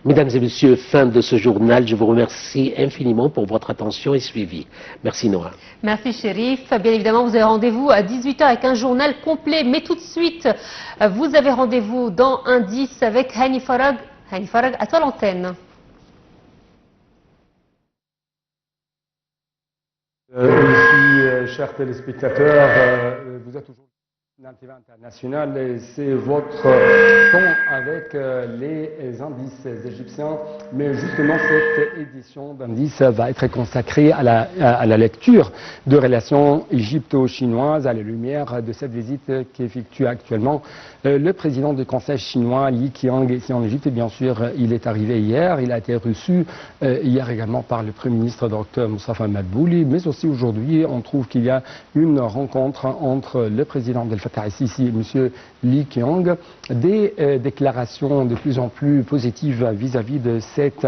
Mesdames et messieurs, fin de ce journal. Je vous remercie infiniment pour votre attention et suivi. Merci Noah. Merci Chérif. Bien évidemment, vous avez rendez-vous à 18 h avec un journal complet. Mais tout de suite, vous avez rendez-vous dans Indice avec Hani Farag. Hani Farag, à toi l'antenne. Ici, chers téléspectateurs, vous êtes toujours l'ANTV International et c'est votre temps avec les indices égyptiens. Mais justement, cette édition d'indices va être consacrée à la lecture de relations égypto-chinoises à la lumière de cette visite qu'effectue actuellement le président du Conseil chinois, Li Qiang, ici en Égypte. Et bien sûr, il est arrivé hier. Il a été reçu hier également par le Premier ministre Dr Moustapha Madbouli. Mais aussi aujourd'hui, on trouve qu'il y a une rencontre entre le président Abdel Fattah el-Sisi et M. Li Qiang, des déclarations de plus en plus positives vis-à-vis de cette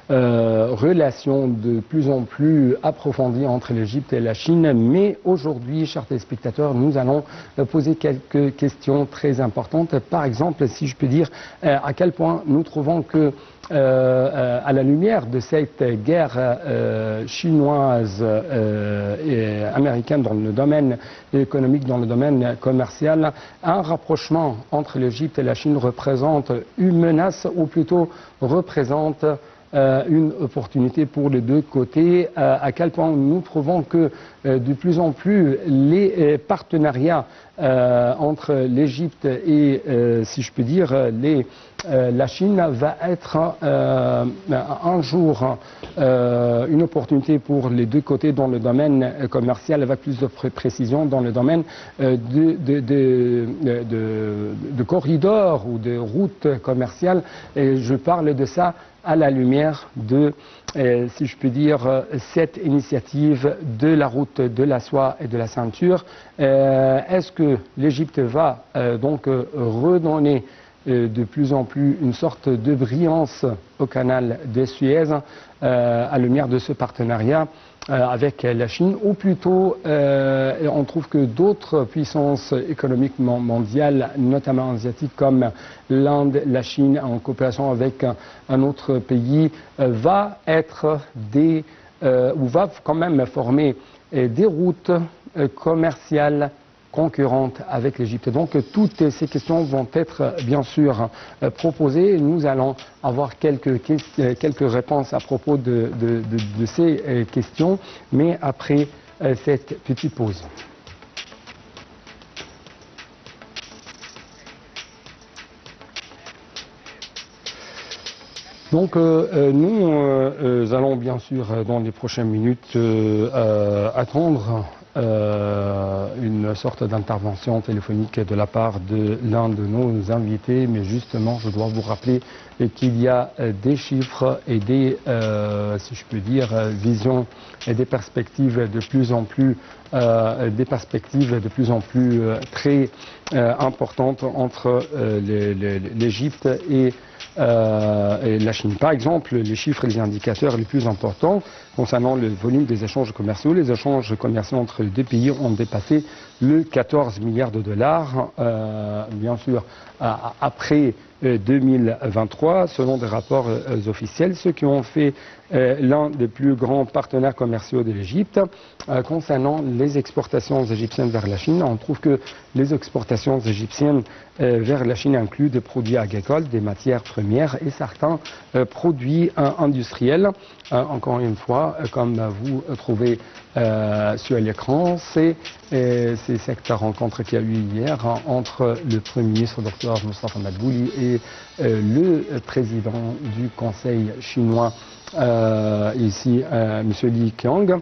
relation de plus en plus approfondie entre l'Égypte et la Chine. Mais aujourd'hui, chers téléspectateurs, nous allons poser quelques questions très importantes. Par exemple, si je peux dire, à quel point nous trouvons que à la lumière de cette guerre chinoise et américaine dans le domaine économique, dans le domaine commercial, un rapprochement entre l'Égypte et la Chine représente une menace, ou plutôt représente une opportunité pour les deux côtés. À quel point nous trouvons que de plus en plus les partenariats entre l'Égypte et, si je peux dire, la Chine va être un jour une opportunité pour les deux côtés dans le domaine commercial, avec plus de précision dans le domaine de corridors ou de routes commerciales. Et je parle de ça à la lumière de, si je peux dire, cette initiative de la route de la soie et de la ceinture. Est-ce que l'Égypte va donc redonner de plus en plus une sorte de brillance au canal de Suez à la lumière de ce partenariat avec la Chine, ou plutôt on trouve que d'autres puissances économiques mondiales, notamment asiatiques comme l'Inde, la Chine, en coopération avec un autre pays, va être ou va quand même former des routes commerciales concurrentes avec l'Égypte. Donc toutes ces questions vont être bien sûr proposées. Nous allons avoir quelques réponses à propos de ces questions, mais après cette petite pause. Donc nous allons bien sûr dans les prochaines minutes attendre une sorte d'intervention téléphonique de la part de l'un de nos invités, mais justement je dois vous rappeler qu'il y a des chiffres et des, si je peux dire, visions et des perspectives de plus en plus très importantes entre l'Égypte et la Chine. Par exemple, les chiffres et les indicateurs les plus importants concernant le volume des échanges commerciaux. Les échanges commerciaux entre les deux pays ont dépassé le 14 milliards de dollars, bien sûr, après 2023, selon des rapports officiels, ce qui ont fait l'un des plus grands partenaires commerciaux de l'Égypte. Concernant les exportations égyptiennes vers la Chine, on trouve que les exportations égyptiennes vers la Chine incluent des produits agricoles, des matières premières et certains produits industriels. Encore une fois, comme vous trouvez sur l'écran, c'est cette rencontre qu'il y a eu hier entre le Premier ministre Dr Moustapha Madbouli et le président du Conseil chinois, ici, M. Li Qiang.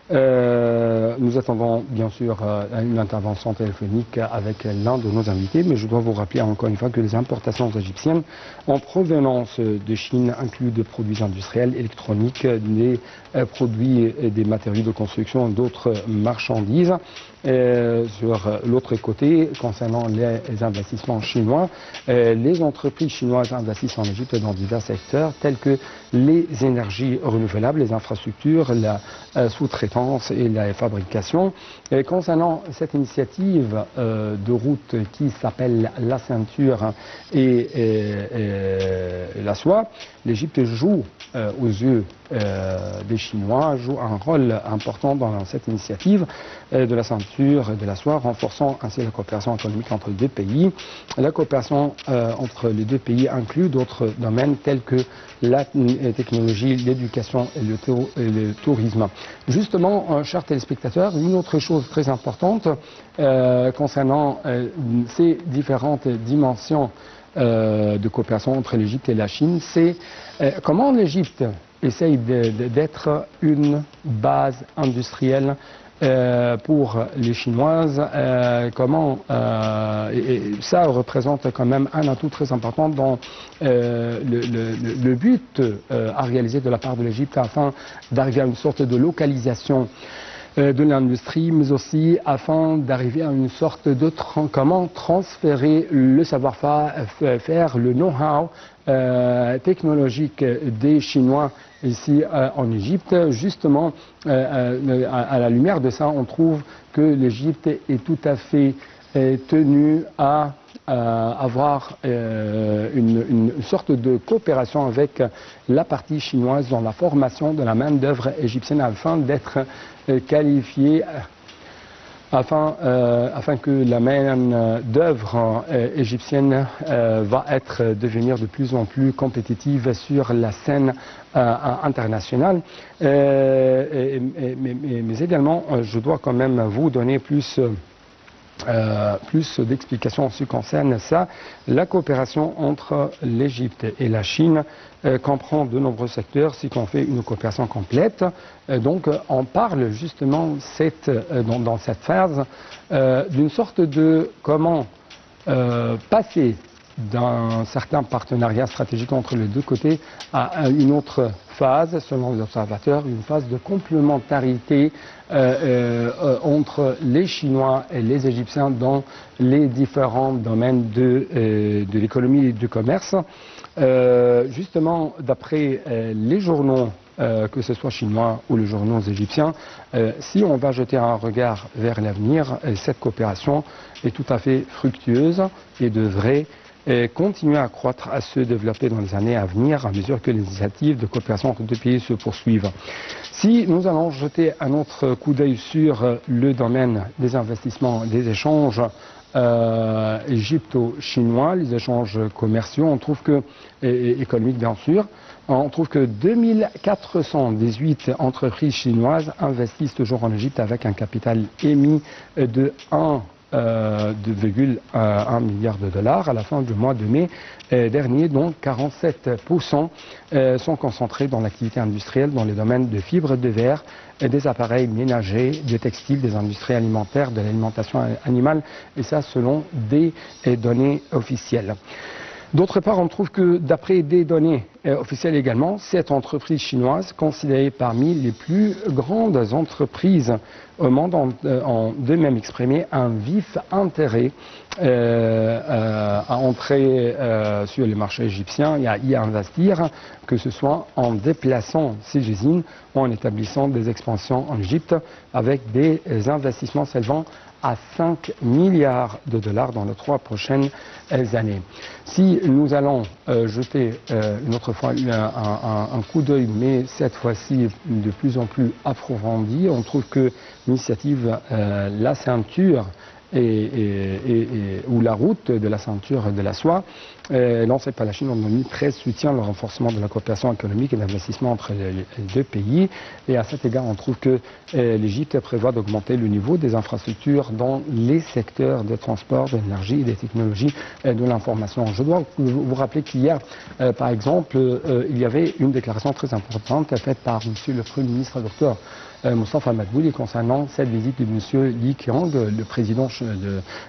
Nous attendons bien sûr une intervention téléphonique avec l'un de nos invités, mais je dois vous rappeler encore une fois que les importations égyptiennes en provenance de Chine incluent des produits industriels, électroniques, des produits et des matériaux de construction et d'autres marchandises. Sur l'autre côté, concernant les investissements chinois, les entreprises chinoises investissent en Égypte dans divers secteurs tels que les énergies renouvelables, les infrastructures, la sous-traitance compétences et la fabrication. Et concernant cette initiative de route qui s'appelle la ceinture et la soie, l'Égypte joue aux yeux des Chinois, joue un rôle important dans cette initiative de la ceinture et de la soie, renforçant ainsi la coopération économique entre les deux pays. La coopération entre les deux pays inclut d'autres domaines tels que la technologie, l'éducation et le tourisme. Justement, chers téléspectateurs, une autre chose très importante concernant ces différentes dimensions de coopération entre l'Égypte et la Chine, c'est comment l'Égypte essaye d'être une base industrielle pour les Chinoises, et ça représente quand même un atout très important dans le but à réaliser de la part de l'Égypte afin d'arriver à une sorte de localisation de l'industrie, mais aussi afin d'arriver à une sorte de comment transférer le savoir-faire, le know-how technologique des Chinois ici en Égypte. Justement, à la lumière de ça, on trouve que l'Égypte est tout à fait tenue à avoir une sorte de coopération avec la partie chinoise dans la formation de la main-d'œuvre égyptienne afin d'être qualifiée, afin que la main-d'œuvre égyptienne va devenir de plus en plus compétitive sur la scène internationale. Mais également, je dois quand même vous donner plus d'explications en ce qui concerne ça. La coopération entre l'Égypte et la Chine comprend de nombreux secteurs, si qu'on fait une coopération complète. Donc on parle justement dans cette phase d'une sorte de comment passer d'un certain partenariat stratégique entre les deux côtés à une autre phase, selon les observateurs, une phase de complémentarité entre les Chinois et les Égyptiens dans les différents domaines de l'économie et du commerce. Justement, d'après les journaux, que ce soit chinois ou les journaux égyptiens, si on va jeter un regard vers l'avenir, cette coopération est tout à fait fructueuse et devrait continuer à croître, à se développer dans les années à venir, à mesure que les initiatives de coopération entre deux pays se poursuivent. Si nous allons jeter un autre coup d'œil sur le domaine des investissements, des échanges égypto-chinois, les échanges commerciaux, on trouve que, et économiques bien sûr, on trouve que 2418 entreprises chinoises investissent toujours en Égypte avec un capital émis de 2,1 milliard de dollars à la fin du mois de mai dernier, dont 47% sont concentrés dans l'activité industrielle dans les domaines de fibres de verre, des appareils ménagers, des textiles, des industries alimentaires, de l'alimentation animale, et ça selon des données officielles. D'autre part, on trouve que d'après des données officielles également, cette entreprise chinoise, considérée parmi les plus grandes entreprises au monde, ont de même exprimé un vif intérêt à entrer sur le marché égyptien et à y investir, que ce soit en déplaçant ces usines ou en établissant des expansions en Égypte avec des investissements s'élevant à 5 milliards de dollars dans les 3 prochaines années. Si nous allons jeter une autre fois un coup d'œil, mais cette fois-ci de plus en plus approfondi, on trouve que l'initiative La Ceinture ou la route de la ceinture de la soie, lancée par la Chine, ont mis très soutien le renforcement de la coopération économique et d'investissement entre les deux pays. Et à cet égard, on trouve que l'Égypte prévoit d'augmenter le niveau des infrastructures dans les secteurs des transports, de l'énergie, des technologies et de l'information. Je dois vous rappeler qu'hier, par exemple, il y avait une déclaration très importante faite par Monsieur le Premier ministre, Dr Moustapha Madbouli, concernant cette visite de M. Li Qiang, le président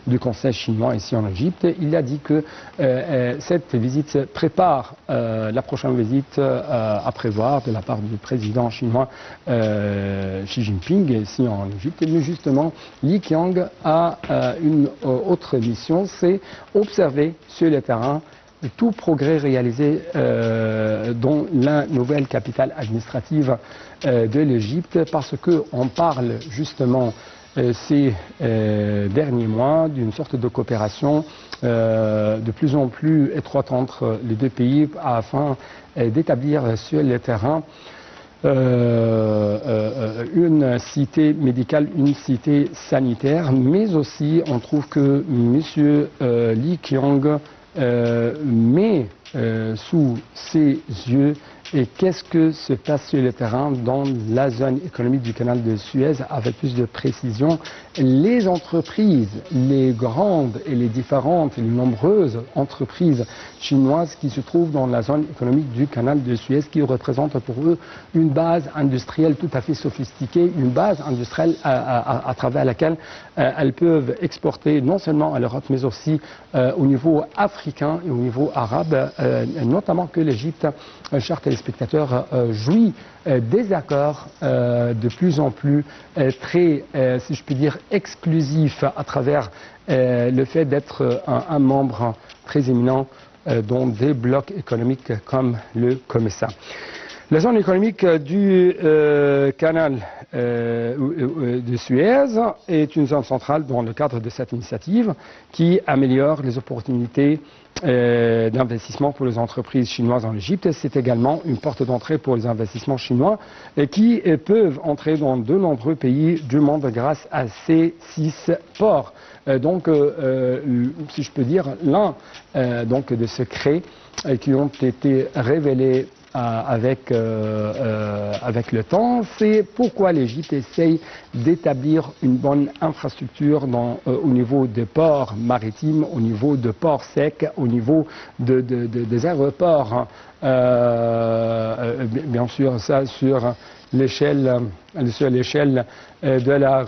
du Conseil chinois ici en Égypte. Il a dit que cette visite prépare la prochaine visite à prévoir de la part du président chinois Xi Jinping ici en Égypte. Mais justement, Li Qiang a une autre mission, c'est observer sur le terrain tout progrès réalisé dans la nouvelle capitale administrative de l'Égypte, parce qu'on parle justement ces derniers mois d'une sorte de coopération de plus en plus étroite entre les deux pays afin d'établir sur le terrain une cité médicale, une cité sanitaire, mais aussi on trouve que M. Lee Kyong met sous ses yeux et qu'est-ce que se passe sur le terrain dans la zone économique du canal de Suez avec plus de précision. Les entreprises, les grandes et les différentes, les nombreuses entreprises chinoises qui se trouvent dans la zone économique du canal de Suez, qui représentent pour eux une base industrielle tout à fait sophistiquée, une base industrielle à travers laquelle elles peuvent exporter non seulement à l'Europe mais aussi au niveau africain et au niveau arabe, notamment que l'Égypte, chers téléspectateurs, jouit des accords de plus en plus très, si je puis dire, exclusifs à travers le fait d'être un membre très éminent dans des blocs économiques comme le COMESA. La zone économique du canal de Suez est une zone centrale dans le cadre de cette initiative qui améliore les opportunités d'investissement pour les entreprises chinoises en Égypte. C'est également une porte d'entrée pour les investissements chinois qui peuvent entrer dans de nombreux pays du monde grâce à ces 6 ports. Donc, si je peux dire, l'un de secrets qui ont été révélés avec le temps, c'est pourquoi l'Égypte essaye d'établir une bonne infrastructure au niveau des ports maritimes, au niveau de ports secs, au niveau des aéroports. Bien sûr, ça sur l'échelle de la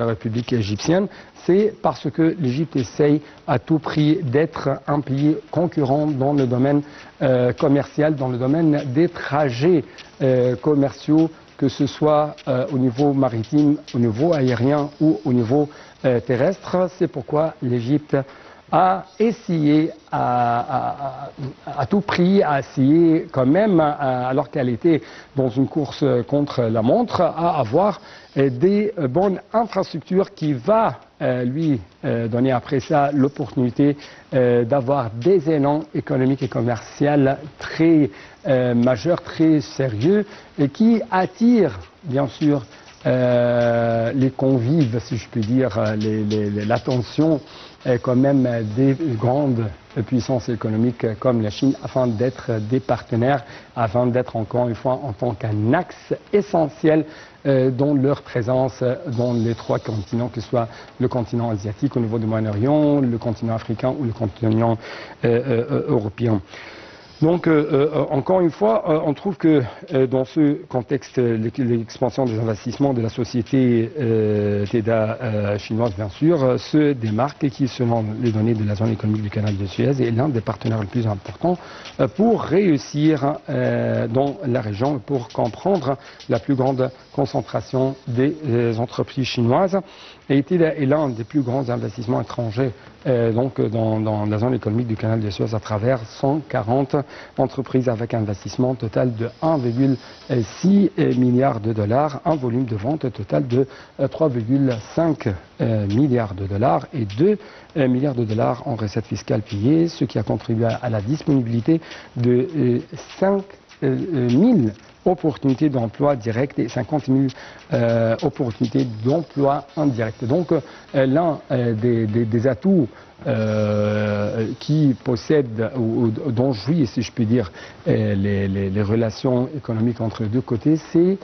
République égyptienne. C'est parce que l'Égypte essaye à tout prix d'être un pays concurrent dans le domaine commercial, dans le domaine des trajets commerciaux, que ce soit au niveau maritime, au niveau aérien ou au niveau terrestre. C'est pourquoi l'Égypte a essayé à tout prix, a essayé quand même, alors qu'elle était dans une course contre la montre, à avoir des bonnes infrastructures qui va lui donner après ça l'opportunité d'avoir des élans économiques et commerciaux très majeurs, très sérieux, et qui attirent bien sûr les convives, si je puis dire, l'attention quand même des grandes puissances économiques comme la Chine, afin d'être des partenaires, afin d'être encore une fois en tant qu'un axe essentiel dans leur présence dans les 3 continents, que ce soit le continent asiatique au niveau du Moyen-Orient, le continent africain ou le continent européen. Donc, encore une fois, on trouve que dans ce contexte, l'expansion des investissements de la société TEDA chinoise, bien sûr, se démarque et qui, selon les données de la zone économique du canal de Suez, est l'un des partenaires les plus importants pour réussir dans la région, pour comprendre la plus grande concentration des entreprises chinoises. Et TEDA est l'un des plus grands investissements étrangers dans la zone économique du canal de Suez à travers 140 entreprises avec un investissement total de 1,6 milliard de dollars, un volume de vente total de 3,5 milliards de dollars et 2 milliards de dollars en recettes fiscales payées, ce qui a contribué à la disponibilité de 5 000 opportunités d'emploi directes et 50 000 opportunités d'emploi indirects. Donc, l'un des atouts qui possèdent ou dont jouit, si je puis dire, les relations économiques entre les deux côtés, c'est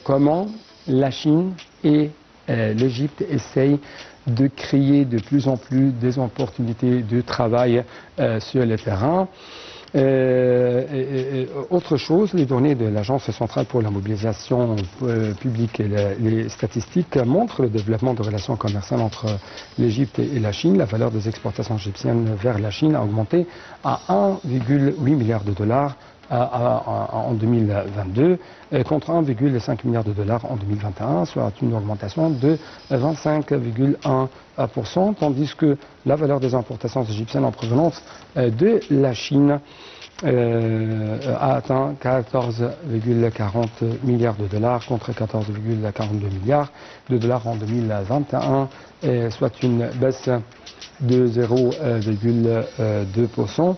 comment la Chine et l'Égypte essayent de créer de plus en plus des opportunités de travail sur le terrain. Autre chose, les données de l'Agence centrale pour la mobilisation publique et les statistiques montrent le développement de relations commerciales entre l'Égypte et la Chine. La valeur des exportations égyptiennes vers la Chine a augmenté à 1,8 milliard de dollars en 2022 contre 1,5 milliard de dollars en 2021, soit une augmentation de 25,1%, tandis que la valeur des importations égyptiennes en provenance de la Chine a atteint 14,40 milliards de dollars contre 14,42 milliards de dollars en 2021, soit une baisse de 0,2%.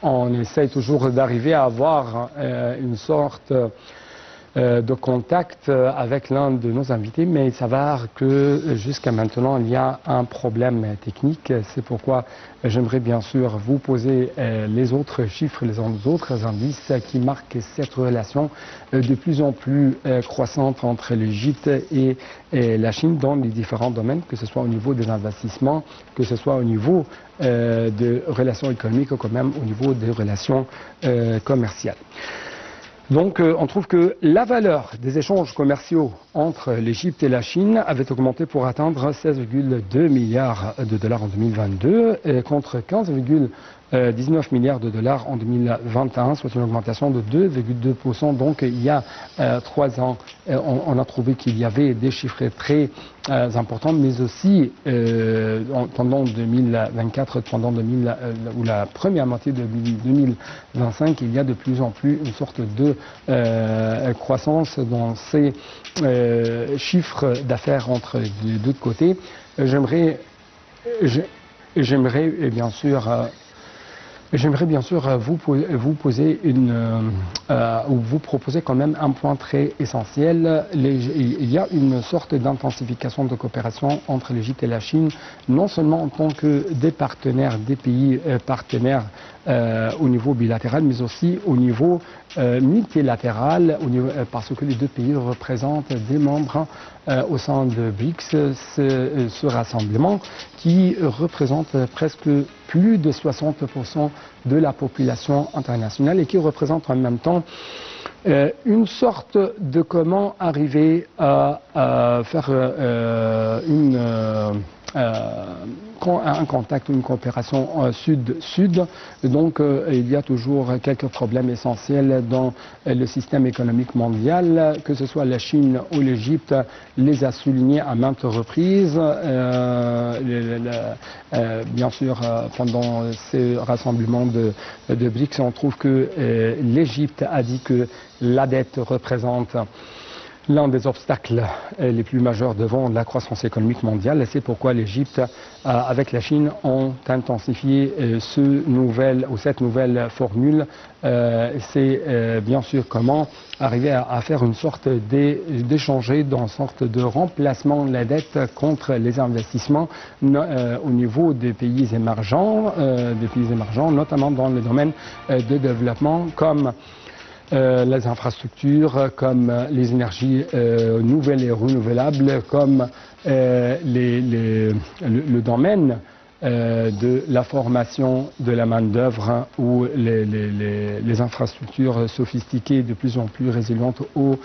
On essaye toujours d'arriver à avoir une sorte de contact avec l'un de nos invités, mais il s'avère que jusqu'à maintenant, il y a un problème technique. C'est pourquoi j'aimerais bien sûr vous poser les autres chiffres, les autres indices qui marquent cette relation de plus en plus croissante entre l'Égypte et la Chine dans les différents domaines, que ce soit au niveau des investissements, que ce soit au niveau de relations économiques ou quand même au niveau des relations commerciales. Donc on trouve que la valeur des échanges commerciaux entre l'Égypte et la Chine avait augmenté pour atteindre 16,2 milliards de dollars en 2022 contre 15,19 milliards de dollars en 2021, soit une augmentation de 2,2%. Donc il y a 3 ans, on a trouvé qu'il y avait des chiffres très importants, mais aussi pendant 2024, ou la première moitié de 2025, il y a de plus en plus une sorte de croissance dans ces chiffres d'affaires entre les deux côtés. J'aimerais bien sûr vous poser ou vous proposer quand même un point très essentiel. Il y a une sorte d'intensification de coopération entre l'Égypte et la Chine, non seulement en tant que des partenaires, des pays partenaires au niveau bilatéral, mais aussi au niveau multilatéral, parce que les deux pays représentent des membres au sein de BRICS, ce rassemblement qui représente presque plus de 60% de la population internationale et qui représente en même temps une sorte de comment arriver à faire un contact, une coopération sud-sud. Donc il y a toujours quelques problèmes essentiels dans le système économique mondial, que ce soit la Chine ou l'Égypte les a soulignés à maintes reprises. Bien sûr, pendant ces rassemblements de BRICS, on trouve que l'Égypte a dit que la dette représente l'un des obstacles les plus majeurs devant la croissance économique mondiale. C'est pourquoi l'Égypte, avec la Chine, ont intensifié cette nouvelle formule. C'est bien sûr comment arriver à faire une sorte d'échanger dans une sorte de remplacement de la dette contre les investissements au niveau des pays émergents, notamment dans le domaine de développement comme les infrastructures, comme les énergies nouvelles et renouvelables, comme le domaine de la formation de la main-d'œuvre ou les infrastructures sophistiquées de plus en plus résilientes au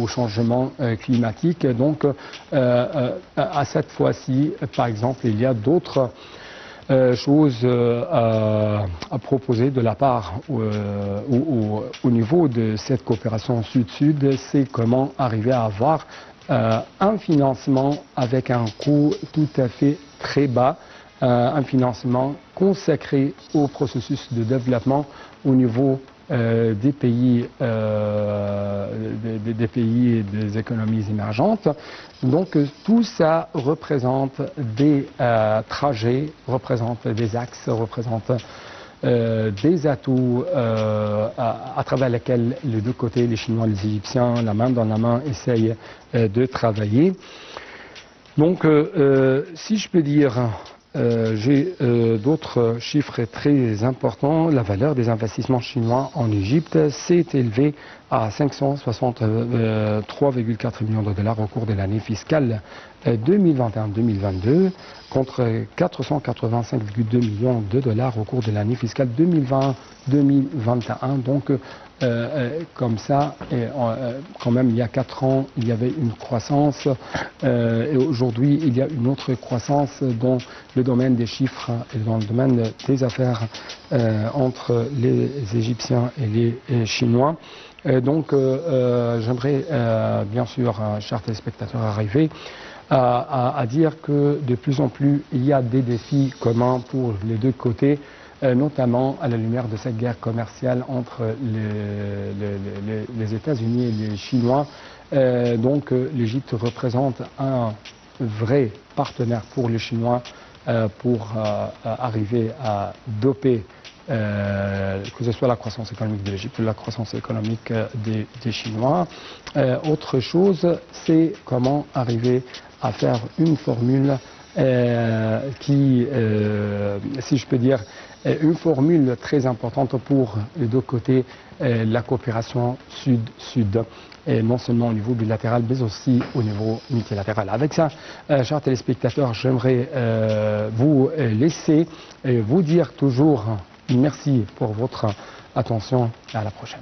changement climatique. Donc, à cette fois-ci, par exemple, il y a d'autres choses à proposer de la part au niveau de cette coopération sud-sud, c'est comment arriver à avoir un financement avec un coût tout à fait très bas, un financement consacré au processus de développement au niveau des pays et des économies émergentes. Donc tout ça représente des trajets, représente des axes, représente des atouts à travers lesquels les deux côtés, les Chinois et les Égyptiens, la main dans la main, essayent de travailler. Donc si je peux dire, j'ai d'autres chiffres très importants. La valeur des investissements chinois en Égypte s'est élevée à 563,4 millions de dollars au cours de l'année fiscale 2021-2022 contre 485,2 millions de dollars au cours de l'année fiscale 2020-2021. Donc, comme ça, quand même, il y a 4 ans, il y avait une croissance et aujourd'hui, il y a une autre croissance dans le domaine des chiffres et dans le domaine des affaires entre les Égyptiens et les Chinois. Donc, j'aimerais bien sûr, chers téléspectateurs, arriver à dire que de plus en plus, il y a des défis communs pour les deux côtés, notamment à la lumière de cette guerre commerciale entre les États-Unis et les Chinois. Donc, l'Égypte représente un vrai partenaire pour les Chinois pour arriver à doper que ce soit la croissance économique de l'Égypte ou la croissance économique des Chinois. Autre chose, c'est comment arriver à faire une formule qui, si je peux dire, est une formule très importante pour les deux côtés, la coopération sud-sud, et non seulement au niveau bilatéral, mais aussi au niveau multilatéral. Avec ça, chers téléspectateurs, j'aimerais vous laisser vous dire toujours merci pour votre attention et à la prochaine.